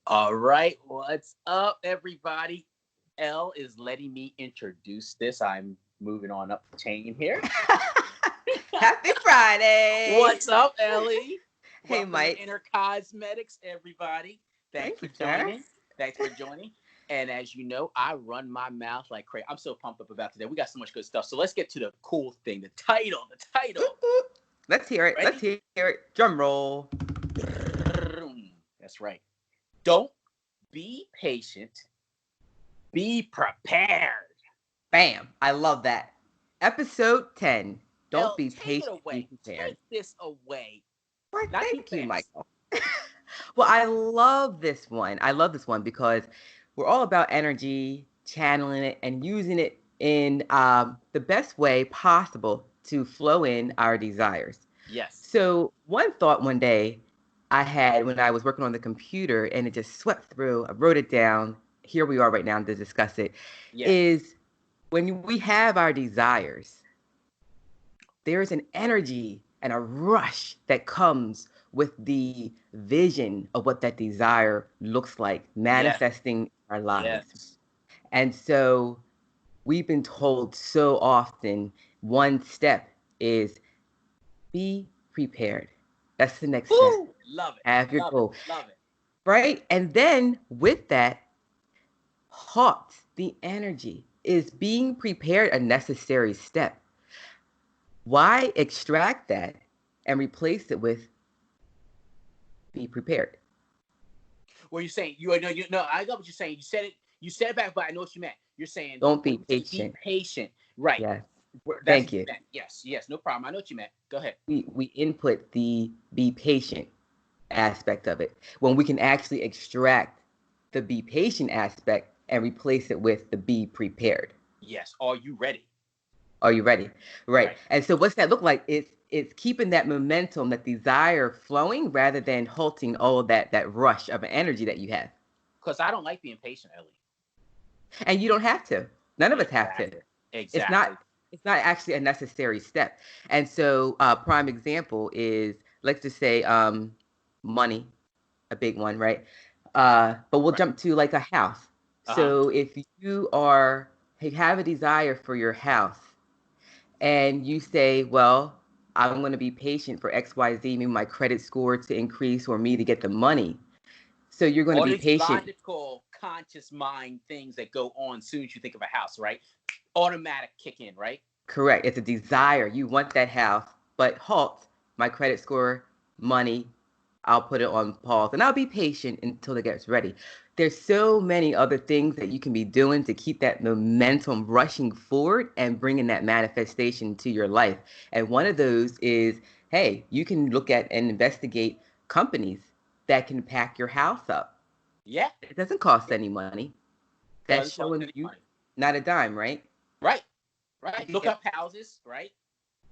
All right, what's up, everybody? Elle is letting me introduce this. I'm moving on up the chain here. Happy Friday. What's up, Ellie? Hey, Welcome to Mike. Inner Cosmetics, everybody. Thanks Thank for you, sir. joining. Thanks for joining. And as you know, I run my mouth like crazy. I'm so pumped up about today. We got so much good stuff. So let's get to the cool thing. The title. The title. Oop, oop. Let's hear it. Let's Ready? hear it. Drum roll. That's right. Don't be patient. Be prepared. Bam. I love that. Episode 10. Don't Elle, be take it patient. Be away. prepared. Take this away. Why, Not too thank you, fast. Michael. Well, I love this one. I love this one because we're all about energy, channeling it, and using it in the best way possible to flow in our desires. Yes. So, one thought one day I had when I was working on the computer and it just swept through, I wrote it down. Here we are right now to discuss it. Yes. Is when we have our desires, there's an energy and a rush that comes with the vision of what that desire looks like Yes. manifesting our lives. Yes. And so we've been told so often one step is be prepared. That's the next step. Woo! Love it. Have your Love it. goal, Love it. right? And then with that, halt the energy. Is being prepared a necessary step? Why extract that and replace it with be prepared? What are you saying? You know, I know what you're saying. You said it back, but I know what you meant. You're saying Don't when be you say be patient. patient. Right. Yes. That's Thank what you you. meant. Yes, yes, no problem. I know what you meant. Go ahead. We input the be patient aspect of it when we can actually extract the be patient aspect and replace it with the be prepared. Yes. Are you ready? Are you ready? Right. Right. And so what's that look like? It's keeping that momentum, that desire flowing rather than halting all of that rush of energy that you have. Because I don't like being patient, Ellie. And you don't have to. None of us have to. Exactly. It's Exactly. not it's not actually a necessary step. And so prime example is let's just say money, a big one, right? But we'll Right. jump to like a house. Uh-huh. So if you have a desire for your house and you say, well, I'm going to be patient for XYZ, maybe my credit score to increase or me to get the money. So you're going to All be these patient. logical, conscious mind things that go on as soon as you think of a house, right? Automatic kick in, right? Correct. It's a desire. You want that house, but halt, my credit score, money, I'll put it on pause and I'll be patient until it gets ready. There's so many other things that you can be doing to keep that momentum rushing forward and bringing that manifestation to your life. And one of those is, hey, you can look at and investigate companies that can pack your house up. Yeah. It doesn't cost any money. That's Doesn't cost showing any you money. not a dime, right? Right. You Right. can Look get up houses, right?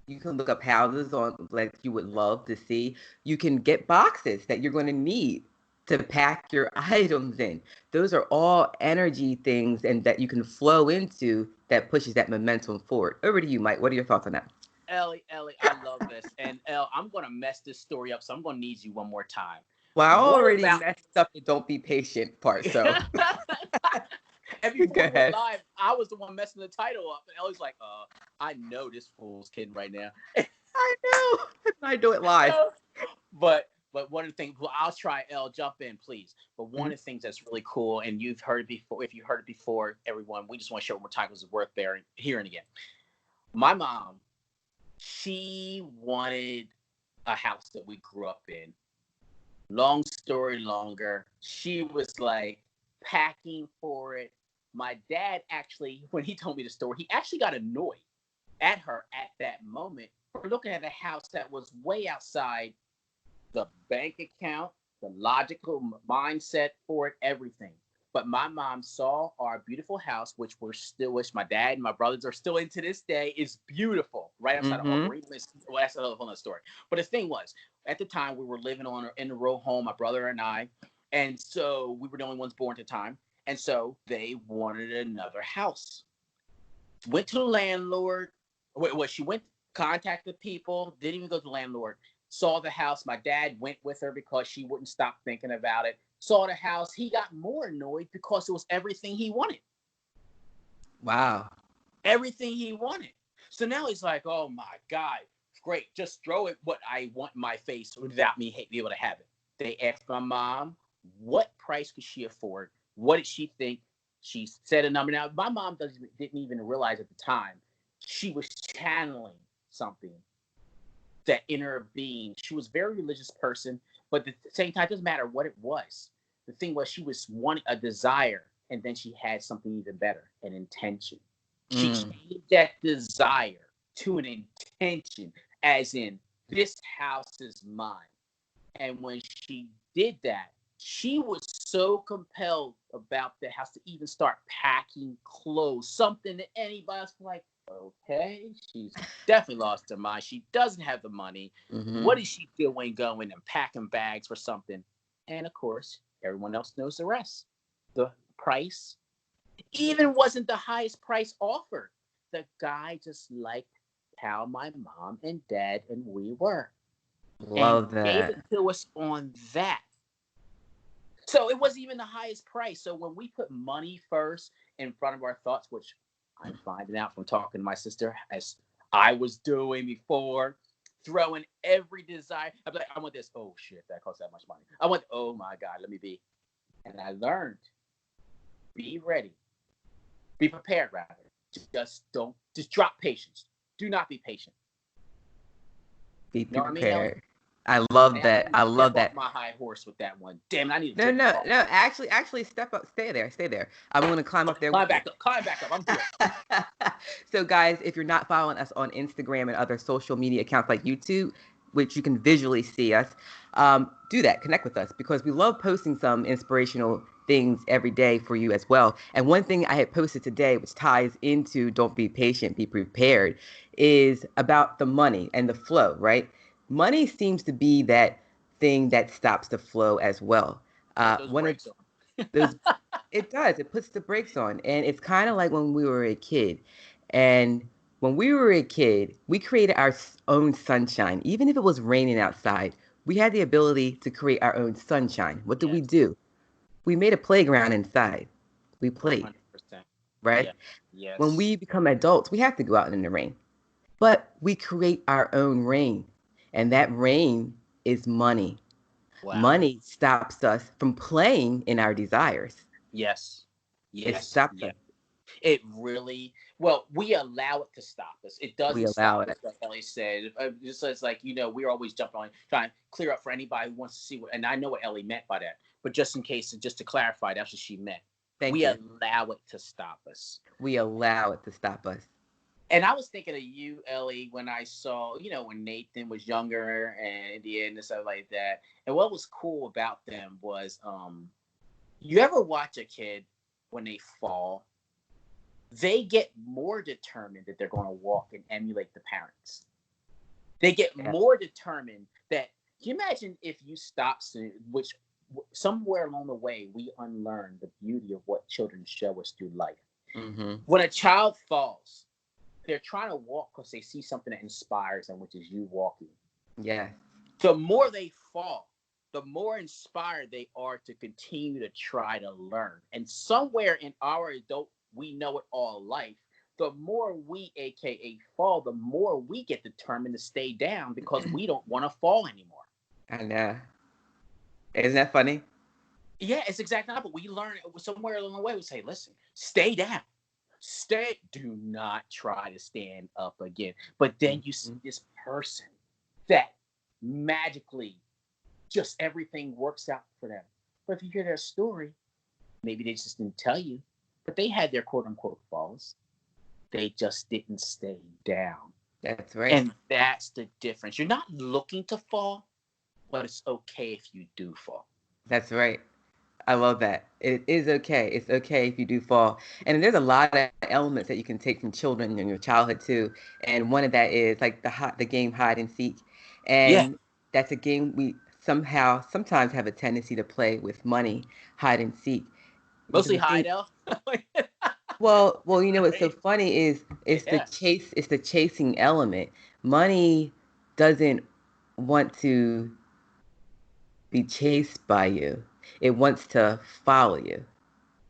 You can look up houses on like you would love to see. You can get boxes that you're going to need to pack your items in. Those are all energy things and that you can flow into that pushes that momentum forward. Over to you, Mike. What are your thoughts on that? Ellie, I love this. And Elle, I'm gonna mess this story up, so I'm gonna need you one more time. Well, I What already about messed up the don't be patient part, so and go before we went ahead. live, I was the one messing the title up, and Ellie's like, I know this fool's kidding right now. I know. I do it live. But one of the things, well, I'll try. Elle, jump in, please. But one Mhm. of the things that's really cool, and you've heard it before. If you heard it before, everyone, we just want to share one more time because it's worth hearing again. My mom, she wanted a house that we grew up in. Long story longer, she was like packing for it. My dad actually, when he told me the story, he actually got annoyed at her at that moment for looking at a house that was way outside the bank account, the logical mindset for it, everything. But my mom saw our beautiful house, which my dad and my brothers are still in to this day, is beautiful, right outside of Mhm. Harbor. Well, that's a whole other story. But the thing was, at the time, we were living in a row home, my brother and I, and so we were the only ones born at the time, and so they wanted another house. Went to the landlord. She went, contacted people, didn't even go to the landlord. Saw the house. My dad went with her because she wouldn't stop thinking about it. saw the house, he got more annoyed because it was everything he wanted. Wow. Everything he wanted. So now he's like, oh my God, great. Just throw it what I want in my face without me be able to have it. They asked my mom, what price could she afford? What did she think? She said a number. Now, my mom didn't even realize at the time she was channeling something that inner being. She was a very religious person, but at the same time, it doesn't matter what it was. The thing was, she was wanting a desire, and then she had something even better, an intention. She changed that desire to an intention, as in, this house is mine. And when she did that, she was so compelled about the house to even start packing clothes, something that anybody else was like, okay, she's definitely lost her mind. She doesn't have the money. What is she doing going and packing bags for something? And of course, everyone else knows the rest. The price even wasn't the highest price offered. The guy just liked how my mom and dad and we were. Love And gave it that. to us on that. So it wasn't even the highest price. So when we put money first in front of our thoughts, which I'm finding out from talking to my sister, as I was doing before, throwing every desire. I'm like, I want this. Oh shit, that costs that much money. I want, oh my God, let me be. And I learned, be ready. Be prepared, rather. Just drop patience. Do not be patient. Be You know what I mean, Ellie? prepared. I love And I that. didn't I step love off that. my high horse with that one. Damn it, I need to No, drink no, coffee. no. Actually, step up. Stay there. I'm going to climb up Okay, there climb with you. back up. Climb back up. I'm good. So, guys, if you're not following us on Instagram and other social media accounts like YouTube, which you can visually see us, do that. Connect with us because we love posting some inspirational things every day for you as well. And one thing I had posted today, which ties into don't be patient, be prepared, is about the money and the flow, right? Money seems to be that thing that stops the flow as well. Put those One of brakes on. those It does. It puts the brakes on. And it's kind of like when we were a kid. And when we were a kid, we created our own sunshine. Even if it was raining outside, we had the ability to create our own sunshine. What did we Yes. do? We made a playground inside. We played, 100%. right? Yeah. When Yes. we become adults, we have to go out in the rain. But we create our own rain. And that rain is money. Wow. Money stops us from playing in our desires. Yes. It Yes. stops Yeah. us. It really, well, we allow it to stop us. It We doesn't allow stop us, it. like Ellie said. Just as like, we're always jumping on, trying to clear up for anybody who wants to see what, and I know what Ellie meant by that, but just in case, just to clarify, that's what she meant. Thank We you. allow it to stop us. We allow it to stop us. And I was thinking of you, Ellie, when I saw, when Nathan was younger and India and stuff like that. And what was cool about them was, you ever watch a kid when they fall? They get more determined that they're going to walk and emulate the parents. They get Yeah. more determined that, can you imagine if you stop, which somewhere along the way, we unlearn the beauty of what children show us through life. Mm-hmm. When a child falls, they're trying to walk because they see something that inspires them, which is you walking. Yeah. The more they fall, the more inspired they are to continue to try to learn. And somewhere in our adult, we know it all life, the more we, AKA fall, the more we get determined to stay down because we don't want to fall anymore. I know. Isn't that funny? Yeah, it's exactly that. But we learn somewhere along the way, we say, listen, stay down. Do not try to stand up again. But then you see this person that magically just everything works out for them. But if you hear their story, maybe they just didn't tell you, but they had their quote unquote falls. They just didn't stay down. That's right. And that's the difference. You're not looking to fall, but it's okay if you do fall. That's right. I love that. It is okay. It's okay if you do fall. And there's a lot of elements that you can take from children in your childhood too. And one of that is like the game hide and seek. Yeah. And that's a game we sometimes have a tendency to play with money, hide and seek. Because Mostly the thing, hide, El. well, what's so funny is Yeah. it's the chasing element. Money doesn't want to be chased by you. It wants to follow you.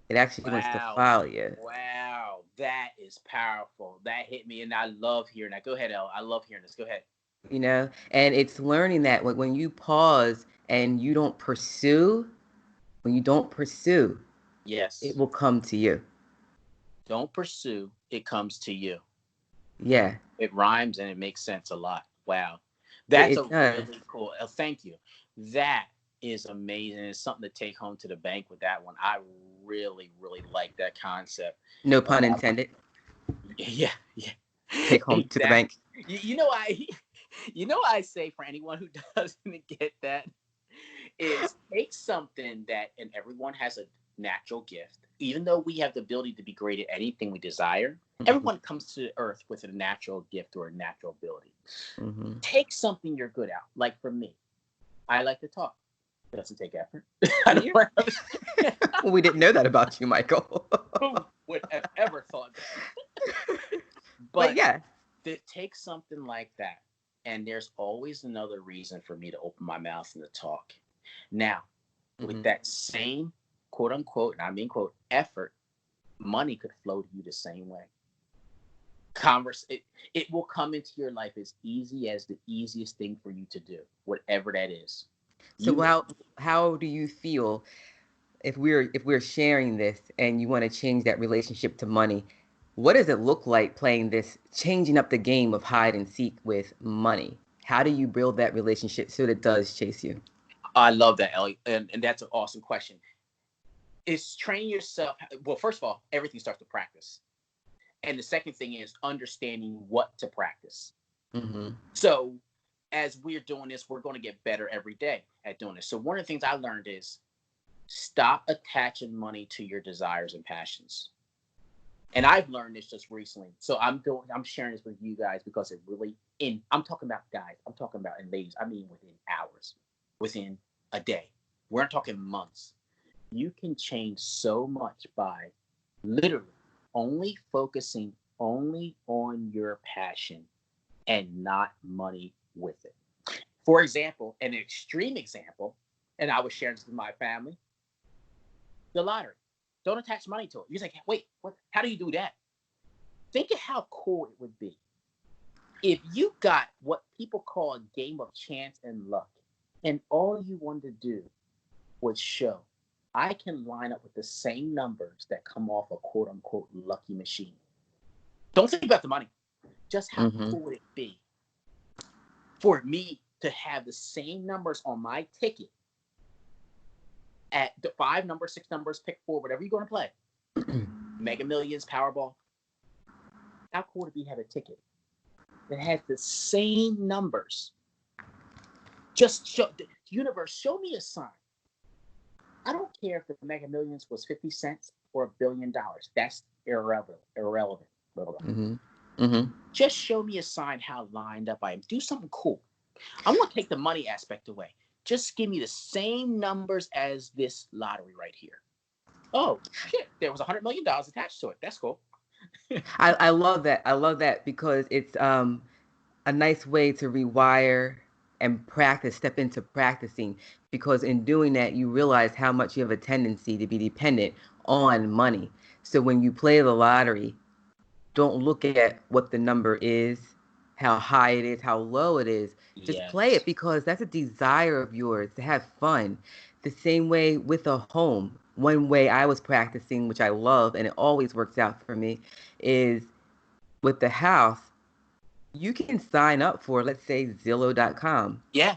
It actually wants to Wow. follow you. Wow. That is powerful. That hit me. And I love hearing that. Go ahead, Elle. I love hearing this. Go ahead. You know, and it's learning that when you pause and you don't pursue, when you don't pursue, it Yes. will come to you. Don't pursue, it comes to you. Yeah, It rhymes and it makes sense a lot. Wow. That's a it does. really cool. Thank you. That is amazing. It's something to take home to the bank with that one. I really, really like that concept. No pun Um, intended. yeah, yeah, Take home to the exactly. bank. You know, I say for anyone who doesn't get that is take something that, and everyone has a natural gift. Even though we have the ability to be great at anything we desire, Hmm. everyone comes to earth with a natural gift or a natural ability. Hmm. Take something you're good at. Like for me, I like to talk. It doesn't take effort. I Yeah. don't Well, we didn't know that about you, Michael. who would have ever thought that. But But yeah. to take something like that, and there's always another reason for me to open my mouth and to talk. Now, with Hmm. that same quote unquote, and I mean quote, effort, money could flow to you the same way. It will come into your life as easy as the easiest thing for you to do, whatever that is. So You how do you feel if we're sharing this and you want to change that relationship to money? What does it look like playing this, changing up the game of hide and seek with money? How do you build that relationship so that it does chase you? I love that, Ellie, and that's an awesome question. Is train yourself. Well, first of all, everything starts with practice, and the second thing is understanding what to practice. Hmm. So, as we're doing this, we're going to get better every day at doing this. So, one of the things I learned is stop attaching money to your desires and passions. And I've learned this just recently. So I'm sharing this with you guys because it really I'm talking about guys, I'm talking about and ladies, I mean within hours, within a day. We're not talking months. You can change so much by literally only focusing only on your passion and not money with it. For example, an extreme example, and I was sharing this with my family, the lottery. Don't attach money to it. You're like, wait, what? How do you do that? Think of how cool it would be if you got what people call a game of chance and luck, and all you wanted to do was show I can line up with the same numbers that come off a quote unquote lucky machine. Don't think about the money. Just how Hmm. cool would it be for me to have the same numbers on my ticket at the five numbers, six numbers, pick four, whatever you're going to play. Mega Millions, Powerball. How cool would it be to have a ticket that has the same numbers? Just show the universe, show me a sign. I don't care if the Mega Millions was 50 cents or $1 billion. That's irrelevant. Irrelevant. Blah, blah, blah. Hmm. Hmm. Just show me a sign how lined up I am. Do something cool. I'm going to take the money aspect away. Just give me the same numbers as this lottery right here. Oh, shit. There was $100 million attached to it. That's cool. I love that. I love that because it's a nice way to rewire and practice, step into practicing, because in doing that, you realize how much you have a tendency to be dependent on money. So when you play the lottery, don't look at what the number is, how high it is, how low it is. Just play it Yes. because that's a desire of yours to have fun. The same way with a home. One way I was practicing, which I love, and it always works out for me, is with the house you can sign up for, let's say, Zillow.com. Yeah.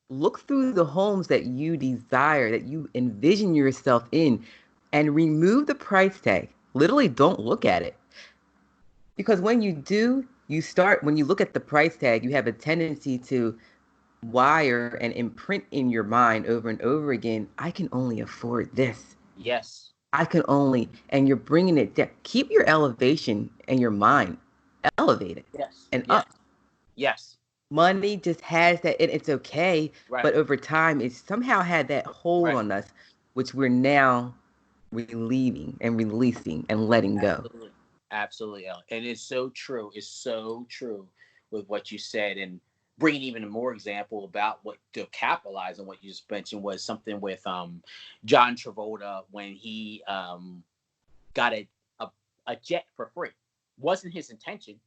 Look through the homes that you desire, that you envision yourself in, and remove the price tag. Literally, don't look at it. Because when you do, when you look at the price tag, you have a tendency to wire and imprint in your mind over and over again, I can only afford this. Yes. I can only, and you're bringing it down. Keep your elevation and your mind elevated Yes. and Yes. up. Yes. Money just has that, and it's okay. Right. But over time, it's somehow had that hold Right. on us, which we're now relieving and releasing and letting go. Absolutely. Absolutely, Ellen. And it's so true. It's so true with what you said. And bringing even more example about what to capitalize on what you just mentioned was something with John Travolta when he got a, a jet for free. Wasn't his intention.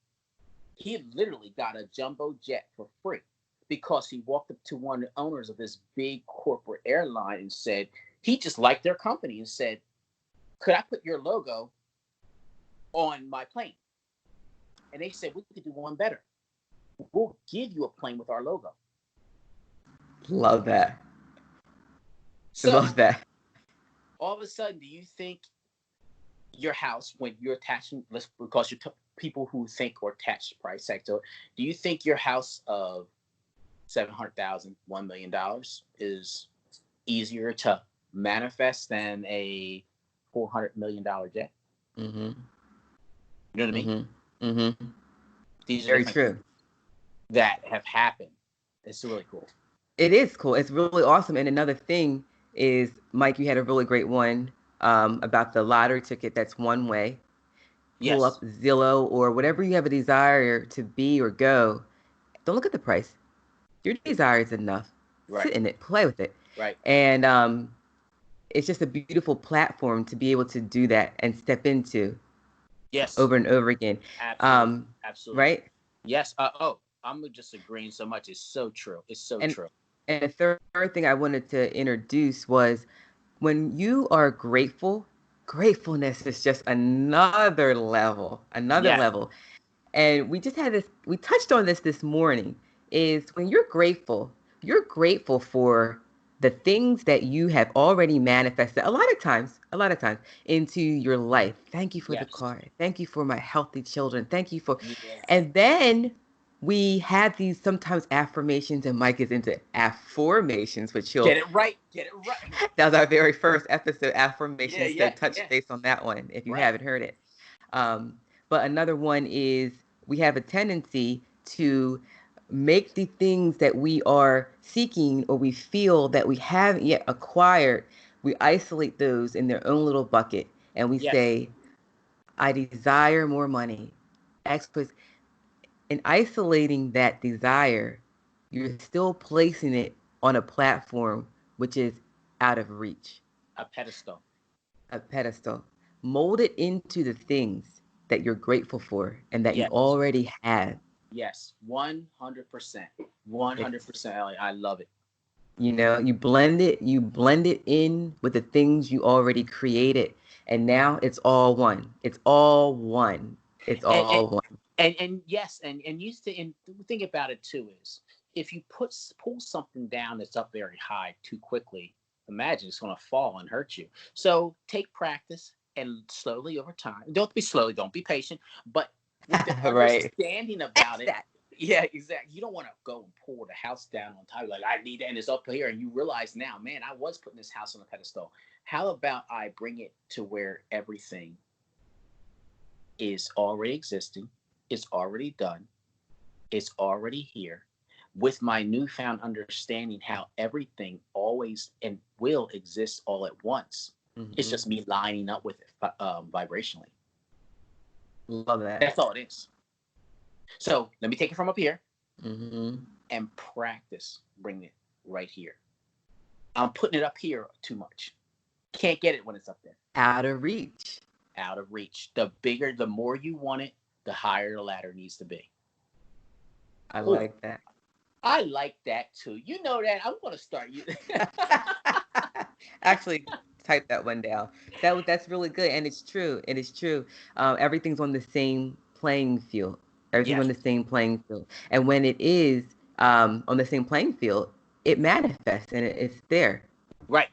He literally got a jumbo jet for free because he walked up to one of the owners of this big corporate airline and said he just liked their company and said, "Could I put your logo on my plane?" And they said, "We could do one better. We'll give you a plane with our logo." Love that. So Love that. all of a sudden, do you think your house, when you're attaching, because you're people who think or attach price tag to it, do you think your house of $700,000, $1 million is easier to manifest than a $400 million jet? Mm-hmm. You know what I mean? Mm-hmm. Mm-hmm. These are Very true. That have happened. It's really cool. It is cool. It's really awesome. And another thing is, Mike, you had a really great one about the lottery ticket. That's one way. Pull Yes. up Zillow or whatever you have a desire to be or go. Don't look at the price. Your desire is enough. Right. Sit in it, play with it. Right. And it's just a beautiful platform to be able to do that and step into. Yes. Over and over again. Absolutely. Absolutely. Right? Yes. I'm just agreeing so much. It's so true. It's so true. And the third thing I wanted to introduce was when you are grateful, gratefulness is just another level, level. And we just had this, we touched on this morning, is when you're grateful for the things that you have already manifested a lot of times into your life. Thank you for the car. Thank you for my healthy children. Thank you for, and then we have these sometimes affirmations, and Mike is into affirmations, which he'll get it right. That was our very first episode, affirmations. So touch base on that one if you haven't heard it. But another one is we have a tendency to make the things that we are seeking or we feel that we haven't yet acquired, we isolate those in their own little bucket and we say, I desire more money. In isolating that desire, you're still placing it on a platform which is out of reach. A pedestal. Mold it into the things that you're grateful for and that you already have. Yes, 100%. 100%, Ellie. I love it. You know, you blend it in with the things you already created. And now it's all one. It's all one. One. And yes, and used to, and the thing about it too is if you pull something down that's up very high too quickly, imagine it's going to fall and hurt you. So take practice and slowly over time. Don't be patient, but with the understanding about it. Yeah, exactly. You don't want to go and pull the house down on top. Like, I need that, and it's up here. And you realize now, man, I was putting this house on a pedestal. How about I bring it to where everything is already existing, it's already done, it's already here, with my newfound understanding how everything always and will exist all at once. Mm-hmm. It's just me lining up with it vibrationally. Love that. That's all it is. So let me take it from up here and practice bringing it right here. I'm putting it up here too much. Can't get it when it's up there. Out of reach. The more you want it, the higher the ladder needs to be. I like that. I like that too. You know that. I'm going to start you. Actually, type that one down. That's really good. And it's true. It is true. Everything's on the same playing field. Everything's on the same playing field. And when it is on the same playing field, it manifests and it's there. Right.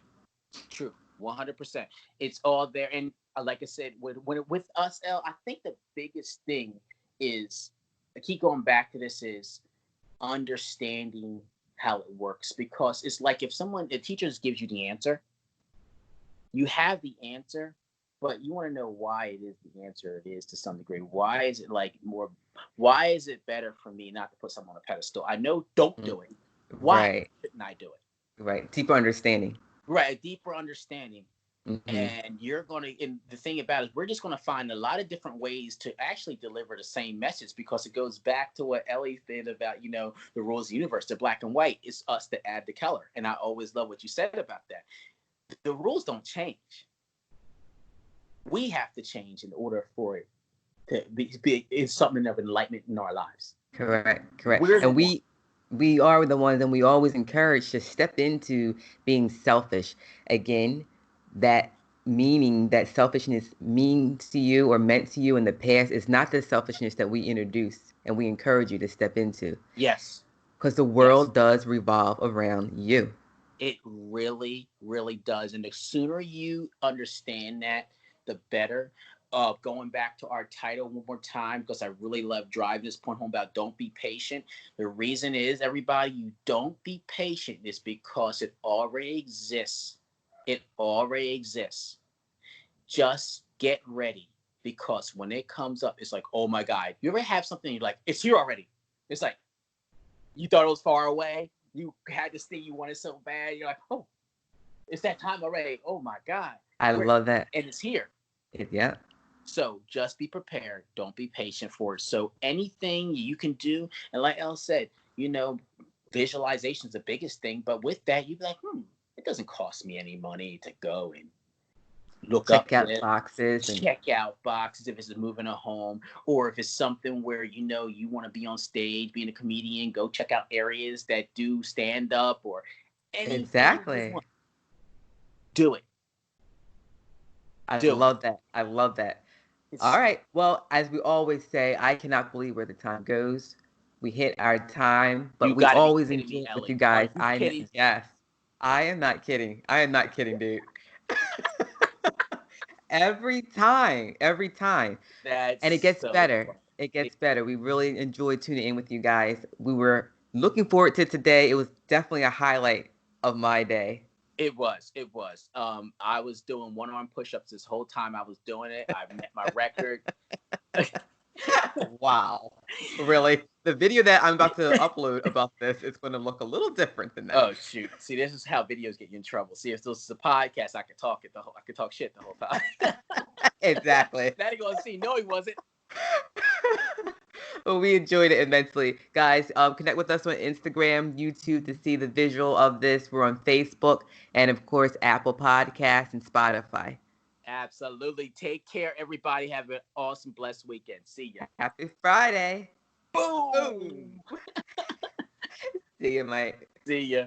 True. 100%. It's all there. And like I said, with us, I think the biggest thing is, I keep going back to this, is understanding how it works. Because it's like if a teacher gives you the answer, you have the answer, but you want to know why it is the answer it is to some degree. Why is it better for me not to put someone on a pedestal? I know, don't do it. Why shouldn't I do it? Right. Deeper understanding. Right. A deeper understanding. Mm-hmm. And and the thing about it is we're just gonna find a lot of different ways to actually deliver the same message, because it goes back to what Ellie said about, the rules of the universe. They're black and white. It's us that add the color. And I always love what you said about that. The rules don't change. We have to change in order for it to be it's something of enlightenment in our lives. Correct. We're the And one. we are the ones, and we always encourage to step into being selfish. Again, that meaning that selfishness means to you or meant to you in the past is not the selfishness that we introduce and we encourage you to step into. Yes. Because the Yes. world does revolve around you. It really, really does. And the sooner you understand that, the better. Going back to our title one more time, because I really love driving this point home about don't be patient. The reason is, everybody, you don't be patient is because it already exists. It already exists. Just get ready, because when it comes up, it's like, oh my God. You ever have something you're like, it's here already? It's like, you thought it was far away. You had this thing you wanted so bad. You're like, oh, it's that time already. Oh my God. I love that. And it's here. Yeah. So just be prepared. Don't be patient for it. So anything you can do, and like Elle said, visualization is the biggest thing. But with that, you'd be like, it doesn't cost me any money to go and look up Check out this, boxes and check out boxes if it's moving a home, or if it's something where you want to be on stage, being a comedian, go check out areas that do stand up or anything you exactly. want. Do it. I Do it. love that. I love that. All It's right. Well, as we always say, I cannot believe where the time goes. We hit our time, but You we got to be always kidding enjoy me, it with you Ellie. Are guys. you kidding? Yes, I am not kidding. I am not kidding, dude. Every time. And it That's gets so better. funny. It It, gets better. We really enjoyed tuning in with you guys. We were looking forward to today. It was definitely a highlight of my day. it was. It was. I was doing one arm push ups this whole time I was doing it. I met my record. Wow. Really? The video that I'm about to upload about this is going to look a little different than that. Oh shoot! See, this is how videos get you in trouble. See, if this is a podcast, I could talk shit the whole time. Exactly. Now you're gonna see. No, he wasn't. Well, we enjoyed it immensely. Guys, connect with us on Instagram, YouTube to see the visual of this. We're on Facebook and, of course, Apple Podcasts and Spotify. Absolutely. Take care, everybody. Have an awesome, blessed weekend. See ya. Happy Friday. Boom. Boom. See you, Mike. See ya.